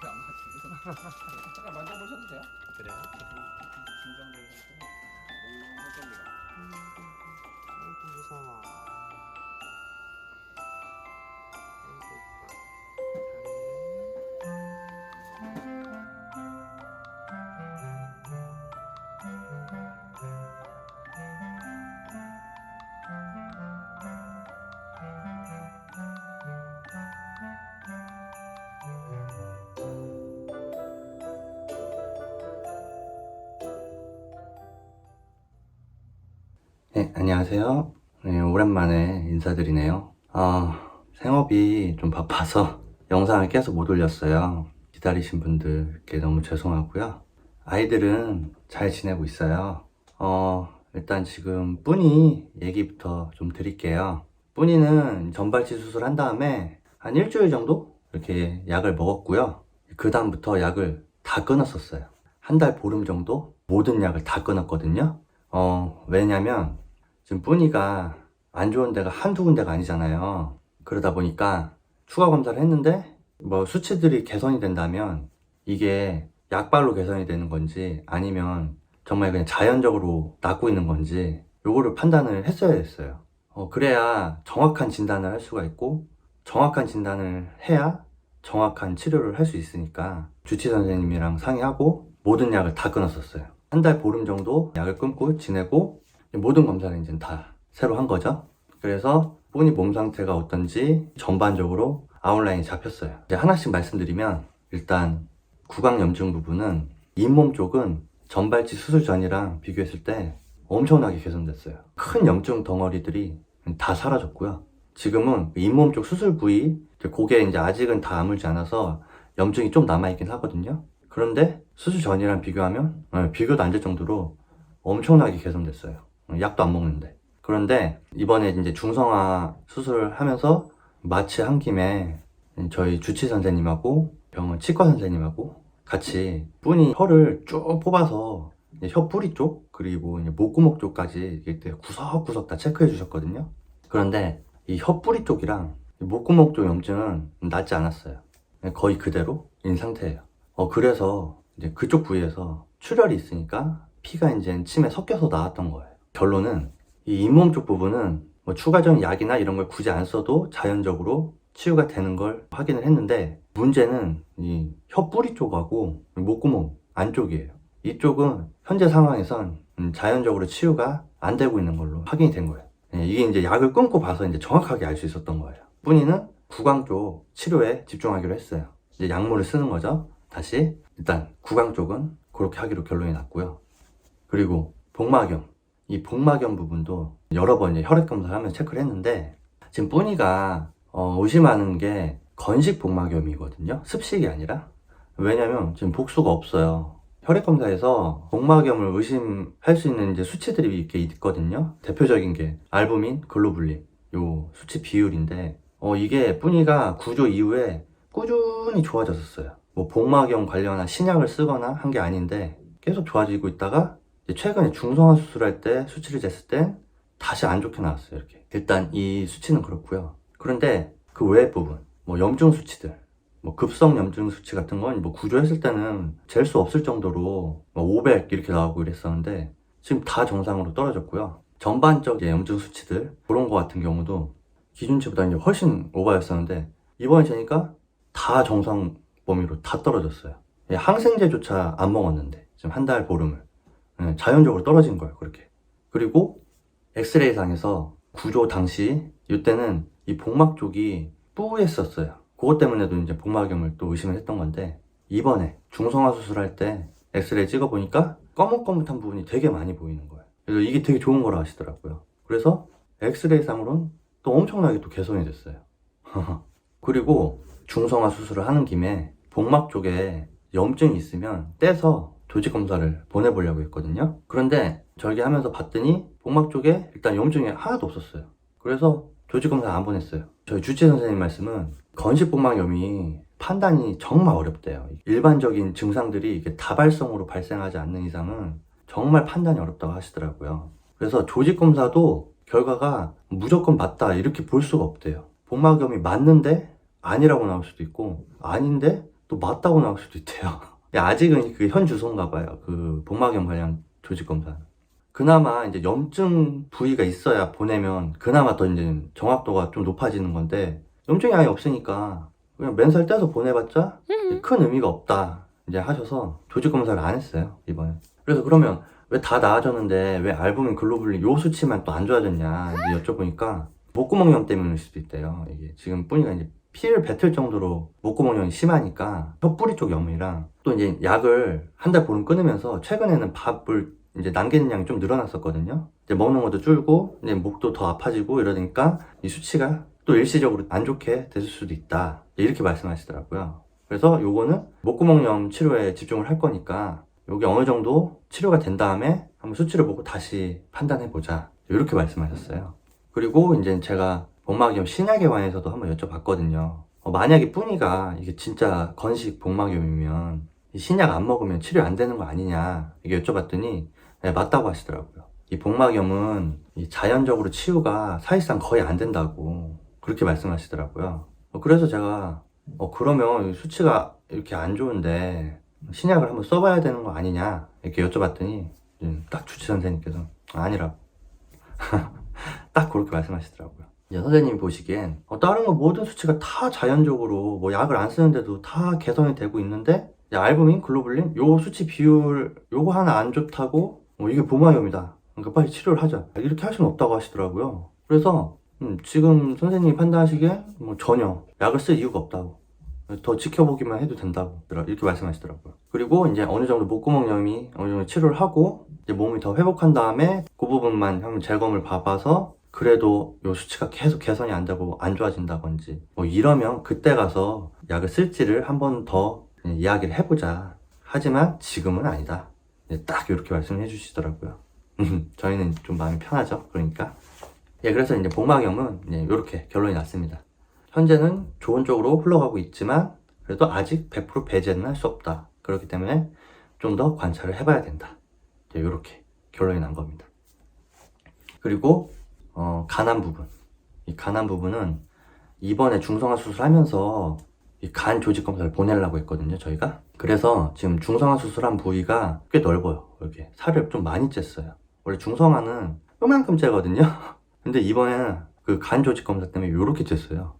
잠깐 만져보셔도 돼요? 그래요? 긴장된 상태로 몽롱할 겁니다. 아이고 무서워. 아이고 이뻐. 네, 안녕하세요. 네, 오랜만에 인사드리네요. 생업이 좀 바빠서 영상을 계속 못 올렸어요. 기다리신 분들께 너무 죄송하고요. 아이들은 잘 지내고 있어요. 일단 지금 뿌니 얘기부터 좀 드릴게요. 뿌니는 전발치 수술한 다음에 한 일주일 정도 이렇게 약을 먹었고요. 그 다음부터 약을 다 끊었었어요. 한 달 보름 정도 모든 약을 다 끊었거든요. 왜냐면 지금 뿌니가 안 좋은 데가 한두 군데가 아니잖아요. 그러다 보니까 추가 검사를 했는데 뭐 수치들이 개선이 된다면 이게 약발로 개선이 되는 건지 아니면 정말 그냥 자연적으로 낫고 있는 건지 요거를 판단을 했어야 했어요. 그래야 정확한 진단을 할 수가 있고 정확한 진단을 해야 정확한 치료를 할 수 있으니까 주치 선생님이랑 상의하고 모든 약을 다 끊었었어요. 한 달 보름 정도 약을 끊고 지내고 모든 검사를 이제 다 새로 한 거죠. 그래서 뿌니 몸 상태가 어떤지 전반적으로 아웃라인이 잡혔어요. 이제 하나씩 말씀드리면 일단 구강염증 부분은 잇몸 쪽은 전발치 수술 전이랑 비교했을 때 엄청나게 개선됐어요. 큰 염증 덩어리들이 다 사라졌고요. 지금은 잇몸 쪽 수술 부위, 그게 이제 아직은 다 아물지 않아서 염증이 좀 남아있긴 하거든요. 그런데 수술 전이랑 비교하면 비교도 안 될 정도로 엄청나게 개선됐어요. 약도 안 먹는데. 그런데 이번에 이제 중성화 수술을 하면서 마취 한 김에 저희 주치 선생님하고 병원 치과 선생님하고 같이 뿌니 혀를 쭉 뽑아서 혀 뿌리 쪽 그리고 목구멍 쪽까지 이렇게 구석구석 다 체크해 주셨거든요. 그런데 이 혀 뿌리 쪽이랑 목구멍 쪽 염증은 낫지 않았어요. 거의 그대로인 상태예요. 그래서 이제 그쪽 부위에서 출혈이 있으니까 피가 이제 침에 섞여서 나왔던 거예요. 결론은 이 잇몸 쪽 부분은 뭐 추가적인 약이나 이런 걸 굳이 안 써도 자연적으로 치유가 되는 걸 확인을 했는데 문제는 이 혀 뿌리 쪽하고 목구멍 안쪽이에요. 이쪽은 현재 상황에선 자연적으로 치유가 안 되고 있는 걸로 확인이 된 거예요. 이게 이제 약을 끊고 봐서 이제 정확하게 알 수 있었던 거예요. 뿌니는 구강 쪽 치료에 집중하기로 했어요. 이제 약물을 쓰는 거죠. 다시 일단 구강 쪽은 그렇게 하기로 결론이 났고요. 그리고 복막염, 이 복막염 부분도 여러 번 이제 혈액 검사를 하면서 체크를 했는데 지금 뿌니가 의심하는 게 건식 복막염이거든요. 습식이 아니라. 왜냐면 지금 복수가 없어요. 혈액 검사에서 복막염을 의심할 수 있는 이제 수치들이 이렇게 있거든요. 대표적인 게 알부민, 글로불린 요 수치 비율인데 이게 뿌니가 구조 이후에 꾸준히 좋아졌었어요. 뭐 복막염 관련한 신약을 쓰거나 한 게 아닌데 계속 좋아지고 있다가 최근에 중성화 수술할 때 수치를 쟀을 때 다시 안 좋게 나왔어요. 이렇게 일단 이 수치는 그렇고요. 그런데 그 외의 부분 뭐 염증 수치들 뭐 급성 염증 수치 같은 건 뭐 구조했을 때는 잴 수 없을 정도로 뭐 500 이렇게 나오고 이랬었는데 지금 다 정상으로 떨어졌고요. 전반적 염증 수치들 그런 거 같은 경우도 기준치보다 이제 훨씬 오버였었는데 이번에 재니까 다 정상 범위로 다 떨어졌어요. 항생제조차 안 먹었는데 지금 한 달 보름을 자연적으로 떨어진 거예요. 그렇게. 그리고 엑스레이 상에서 구조 당시 이때는 이 복막 쪽이 뿌했었어요. 그것 때문에도 이제 복막염을 또 의심을 했던 건데 이번에 중성화 수술할 때 엑스레이 찍어보니까 거뭇거뭇한 부분이 되게 많이 보이는 거예요. 그래서 이게 되게 좋은 거라 하시더라고요. 그래서 엑스레이 상으로는 또 엄청나게 또 개선이 됐어요. 그리고 중성화 수술을 하는 김에 복막 쪽에 염증이 있으면 떼서 조직 검사를 보내보려고 했거든요. 그런데 절개하면서 봤더니 복막 쪽에 일단 염증이 하나도 없었어요. 그래서 조직 검사 안 보냈어요. 저희 주치 선생님 말씀은 건식 복막염이 판단이 정말 어렵대요. 일반적인 증상들이 이게 다발성으로 발생하지 않는 이상은 정말 판단이 어렵다고 하시더라고요. 그래서 조직 검사도 결과가 무조건 맞다 이렇게 볼 수가 없대요. 복막염이 맞는데 아니라고 나올 수도 있고 아닌데 또 맞다고 나올 수도 있대요. 아직은 그 현 주소인가 봐요. 그 복막염 관련 조직 검사. 그나마 이제 염증 부위가 있어야 보내면 그나마 더 이제 정확도가 좀 높아지는 건데 염증이 아예 없으니까 그냥 맨살 떼서 보내봤자 큰 의미가 없다 이제 하셔서 조직 검사를 안 했어요 이번에. 그래서 그러면 왜 다 나아졌는데 왜 알부민 글로불린 요 수치만 또 안 좋아졌냐 이제 여쭤보니까 목구멍염 때문일 수도 있대요. 이게 지금 뿌니가 이제 피를 뱉을 정도로 목구멍염이 심하니까 혀뿌리 쪽 염이랑 또 이제 약을 한 달 보름 끊으면서 최근에는 밥을 이제 남기는 양이 좀 늘어났었거든요. 이제 먹는 것도 줄고 이제 목도 더 아파지고 이러니까 이 수치가 또 일시적으로 안 좋게 됐을 수도 있다 이렇게 말씀하시더라고요. 그래서 요거는 목구멍염 치료에 집중을 할 거니까 요게 어느 정도 치료가 된 다음에 한번 수치를 보고 다시 판단해 보자 이렇게 말씀하셨어요. 그리고 이제 제가 복막염 신약에 관해서도 한번 여쭤봤거든요. 만약에 뿌니가 이게 진짜 건식 복막염이면 이 신약 안 먹으면 치료 안 되는 거 아니냐 이게 여쭤봤더니 네, 맞다고 하시더라고요. 이 복막염은 이 자연적으로 치유가 사실상 거의 안 된다고 그렇게 말씀하시더라고요. 그래서 제가 그러면 수치가 이렇게 안 좋은데 신약을 한번 써봐야 되는 거 아니냐 이렇게 여쭤봤더니 딱 주치 선생님께서 아니라고 딱 그렇게 말씀하시더라고요. 선생님이 보시기엔 다른 거 모든 수치가 다 자연적으로 뭐 약을 안 쓰는데도 다 개선이 되고 있는데 알부민, 글로불린 요 수치 비율 요거 하나 안 좋다고 이게 복막염이다 그러니까 빨리 치료를 하자 이렇게 할 수는 없다고 하시더라고요. 그래서 지금 선생님이 판단하시기에 전혀 약을 쓸 이유가 없다고 더 지켜보기만 해도 된다고 이렇게 말씀하시더라고요. 그리고 이제 어느 정도 목구멍염이 어느 정도 치료를 하고 이제 몸이 더 회복한 다음에 그 부분만 한번 재검을 봐봐서 그래도 요 수치가 계속 개선이 안 되고 안 좋아진다든지 이러면 그때 가서 약을 쓸지를 한 번 더 이야기를 해보자. 하지만 지금은 아니다. 딱 이렇게 말씀해 주시더라고요. 저희는 좀 마음이 편하죠. 그러니까 그래서 이제 복막염은 이렇게 결론이 났습니다. 현재는 좋은 쪽으로 흘러가고 있지만 그래도 아직 100% 배제는 할 수 없다. 그렇기 때문에 좀 더 관찰을 해봐야 된다. 이렇게 결론이 난 겁니다. 그리고 간암 부분. 이 간암 부분은 이번에 중성화 수술하면서 이 간 조직 검사를 보내려고 했거든요, 저희가. 그래서 지금 중성화 수술한 부위가 꽤 넓어요. 이렇게 살을 좀 많이 쬐어요. 원래 중성화는 요만큼 째거든요. 근데 이번에는 그 간 조직 검사 때문에 요렇게 쬐어요.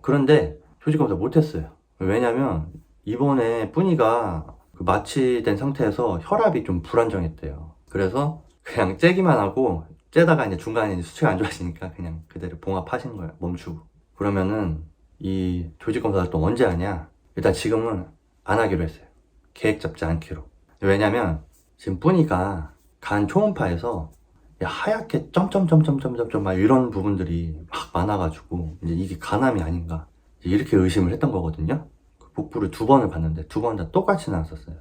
그런데 조직 검사 못했어요. 왜냐면 이번에 뿌니가 그 마취된 상태에서 혈압이 좀 불안정했대요. 그래서 그냥 째기만 하고 째다가 이제 중간에 이제 수치가 안 좋아지니까 그냥 그대로 봉합하신 거예요. 멈추고. 그러면은 이 조직 검사를 또 언제 하냐? 일단 지금은 안 하기로 했어요. 계획 잡지 않기로. 왜냐면 지금 뿌니가 간 초음파에서 하얗게 점점점점점점 막 이런 부분들이 막 많아가지고 이제 이게 간암이 아닌가 이렇게 의심을 했던 거거든요. 그 복부를 2번을 봤는데 2번 다 똑같이 나왔었어요.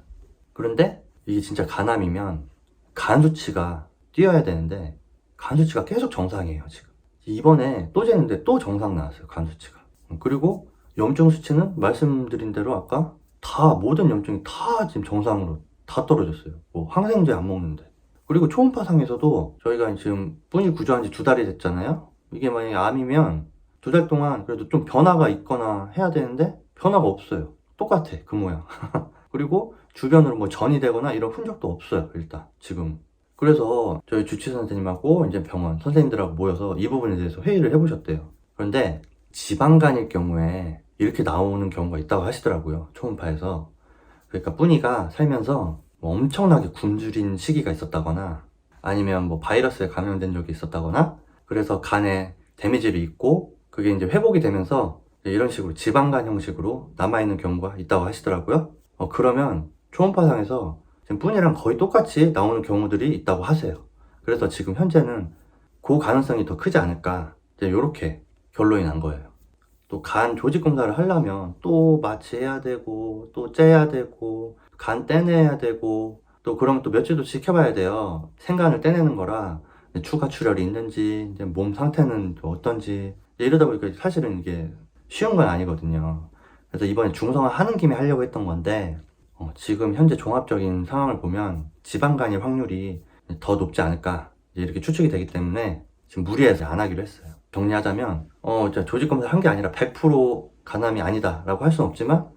그런데 이게 진짜 간암이면 간 수치가 뛰어야 되는데 간 수치가 계속 정상이에요. 지금 이번에 또 재는데 또 정상 나왔어요. 간 수치가. 그리고 염증 수치는 말씀드린 대로 아까 다 모든 염증이 다 지금 정상으로 다 떨어졌어요. 항생제 안 먹는데. 그리고 초음파상에서도 저희가 지금 뿌니 구조한 지 2달이 됐잖아요. 이게 만약에 암이면 2달 동안 그래도 좀 변화가 있거나 해야 되는데 변화가 없어요. 똑같아 그 모양. 그리고 주변으로 전이 되거나 이런 흔적도 없어요. 일단 지금. 그래서 저희 주치 선생님하고 이제 병원 선생님들하고 모여서 이 부분에 대해서 회의를 해보셨대요. 그런데 지방간일 경우에 이렇게 나오는 경우가 있다고 하시더라고요. 초음파에서. 그러니까 뿌니가 살면서 엄청나게 굶주린 시기가 있었다거나 아니면 바이러스에 감염된 적이 있었다거나 그래서 간에 데미지를 입고 그게 이제 회복이 되면서 이런 식으로 지방간 형식으로 남아있는 경우가 있다고 하시더라고요. 그러면 초음파상에서 지금 뿌니랑 거의 똑같이 나오는 경우들이 있다고 하세요. 그래서 지금 현재는 그 가능성이 더 크지 않을까 이렇게 결론이 난 거예요. 또 간 조직 검사를 하려면 또 마취해야 되고 또 째야 되고 간 떼내야 되고 또 그러면 또 며칠도 지켜봐야 돼요. 생간을 떼내는 거라 추가 출혈이 있는지 이제 몸 상태는 또 어떤지 이러다 보니까 사실은 이게 쉬운 건 아니거든요. 그래서 이번에 중성화 하는 김에 하려고 했던 건데 지금 현재 종합적인 상황을 보면 지방간일 확률이 더 높지 않을까 이렇게 추측이 되기 때문에 지금 무리해서 안 하기로 했어요. 정리하자면 조직 검사를 한 게 아니라 100% 간암이 아니다 라고 할 수는 없지만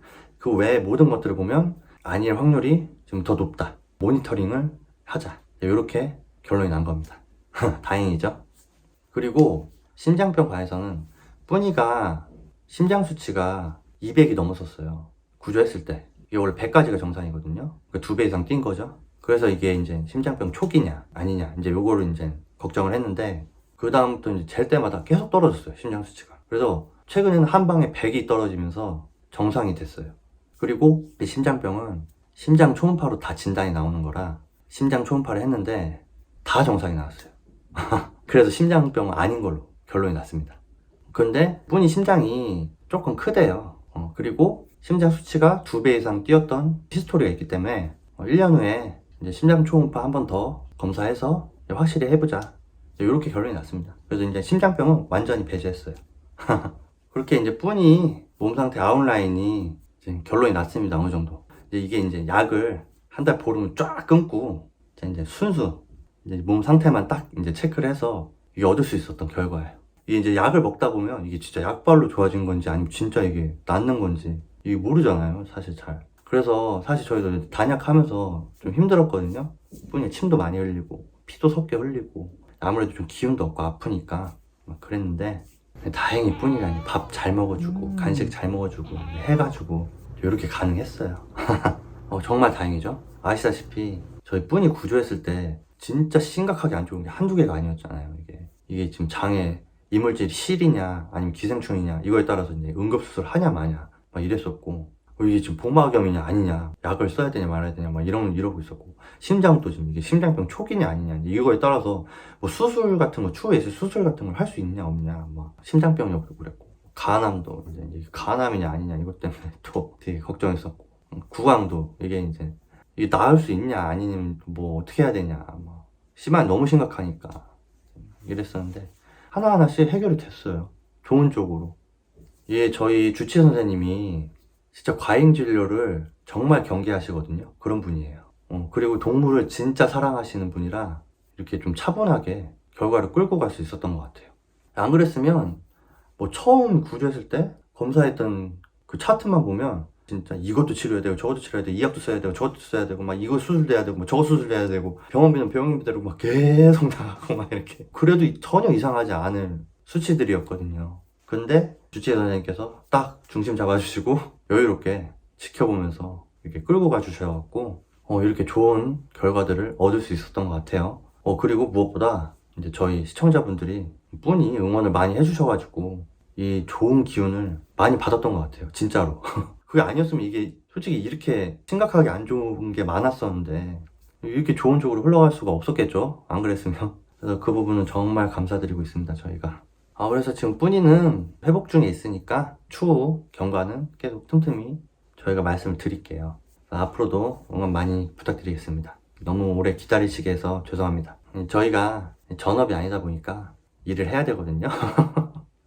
그 외에 모든 것들을 보면 아닐 확률이 좀 더 높다. 모니터링을 하자. 이렇게 결론이 난 겁니다. 다행이죠. 그리고 심장병 과에서는 뿌니가 심장 수치가 200이 넘었었어요. 구조했을 때. 이게 원래 100까지가 정상이거든요. 그 2배 이상 뛴 거죠. 그래서 이게 이제 심장병 초기냐 아니냐 이제 요거를 이제 걱정을 했는데, 그 다음부터 이제 잴 때마다 계속 떨어졌어요, 심장 수치가. 그래서 최근에는 한 방에 100이 떨어지면서 정상이 됐어요. 그리고 이 심장병은 심장 초음파로 다 진단이 나오는 거라 심장 초음파를 했는데 다 정상이 나왔어요. 그래서 심장병은 아닌 걸로 결론이 났습니다. 근데 뿐이 심장이 조금 크대요. 그리고 심장 수치가 2배 이상 뛰었던 히스토리가 있기 때문에 1년 후에 이제 심장 초음파 한 번 더 검사해서 확실히 해보자, 이렇게 결론이 났습니다. 그래서 이제 심장병은 완전히 배제했어요. 그렇게 이제 뿐이 몸 상태 아웃라인이 이제 결론이 났습니다. 어느 정도. 이게 이제 약을 한 달 보름을 쫙 끊고 이제 순수 이제 몸 상태만 딱 이제 체크를 해서 이게 얻을 수 있었던 결과예요. 이게 이제 약을 먹다 보면 이게 진짜 약발로 좋아진 건지 아니면 진짜 이게 낫는 건지 이게 모르잖아요, 사실 잘. 그래서 사실 저희도 단약하면서 좀 힘들었거든요. 뿐이 침도 많이 흘리고 피도 섞여 흘리고 아무래도 좀 기운도 없고 아프니까 막 그랬는데, 다행히 뿐이가 밥 잘 먹어주고 간식 잘 먹어주고 해가지고 이렇게 가능했어요. 정말 다행이죠. 아시다시피 저희 뿐이 구조했을 때 진짜 심각하게 안 좋은 게 한두 개가 아니었잖아요. 이게 지금 장에 이물질이 실이냐 아니면 기생충이냐 이거에 따라서 이제 응급수술 하냐 마냐 막 이랬었고, 이게 지금 복막염이냐 아니냐 약을 써야 되냐 말아야 되냐 막 이러고 있었고, 심장도 지금 이게 심장병 초기냐 아니냐 이거에 따라서 뭐 수술 같은 거 추후에 수술 같은 걸 할 수 있냐 없냐 막 심장병이라고 그랬고, 간암도 이제 간암이냐 아니냐 이것 때문에 또 되게 걱정했었고, 구강도 이게 나을 수 있냐 아니면 뭐 어떻게 해야 되냐 뭐 너무 심각하니까 이랬었는데 하나하나씩 해결이 됐어요. 좋은 쪽으로. 이게 저희 주치 선생님이 진짜 과잉 진료를 정말 경계하시거든요. 그런 분이에요. 그리고 동물을 진짜 사랑하시는 분이라 이렇게 좀 차분하게 결과를 끌고 갈 수 있었던 것 같아요. 안 그랬으면 뭐 처음 구조했을 때 검사했던 그 차트만 보면 진짜 이것도 치료해야 되고 저것도 치료해야 되고 이 약도 써야 되고 저것도 써야 되고 막 이거 수술돼야 되고 뭐 저거 수술돼야 되고 병원비는 병원비대로 막 계속 나가고 막 이렇게, 그래도 전혀 이상하지 않을 수치들이었거든요. 근데 주치의 선생님께서 딱 중심 잡아주시고 여유롭게 지켜보면서 이렇게 끌고 가주셔갖고 이렇게 좋은 결과들을 얻을 수 있었던 것 같아요. 그리고 무엇보다 이제 저희 시청자분들이 뿐이 응원을 많이 해주셔가지고 이 좋은 기운을 많이 받았던 것 같아요, 진짜로. 그게 아니었으면 이게 솔직히 이렇게 심각하게 안 좋은 게 많았었는데 이렇게 좋은 쪽으로 흘러갈 수가 없었겠죠, 안 그랬으면. 그래서 그 부분은 정말 감사드리고 있습니다, 저희가. 그래서 지금 뿐이는 회복 중에 있으니까 추후 경과는 계속 틈틈이 저희가 말씀을 드릴게요. 앞으로도 응원 많이 부탁드리겠습니다. 너무 오래 기다리시게 해서 죄송합니다. 저희가 전업이 아니다 보니까 일을 해야 되거든요.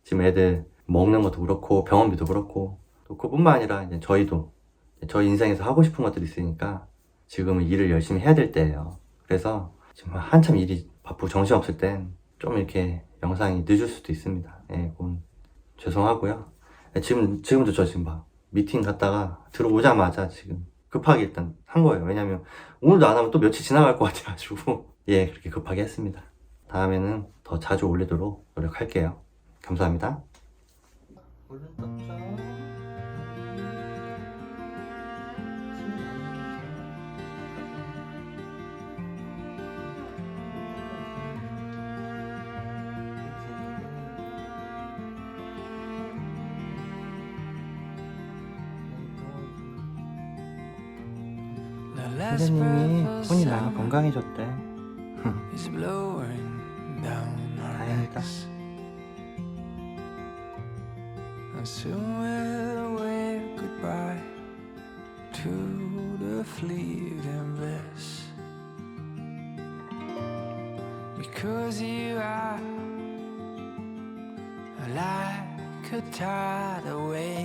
지금 애들 먹는 것도 그렇고 병원비도 그렇고, 또 그뿐만 아니라 이제 저희도 저희 인생에서 하고 싶은 것들이 있으니까 지금은 일을 열심히 해야 될 때예요. 그래서 지금 한참 일이 바쁘고 정신없을 땐 좀 이렇게 영상이 늦을 수도 있습니다. 그건 죄송하고요. 지금도 저 지금 막 미팅 갔다가 들어오자마자 지금 급하게 일단 한 거예요. 왜냐면 오늘도 안 하면 또 며칠 지나갈 것 같아가지고 그렇게 급하게 했습니다. 다음에는 더 자주 올리도록 노력할게요. 감사합니다. 얼른 떴죠? 선생님이 손이 많이 건강해졌대. 다행이다. Because you are like a tidal wave,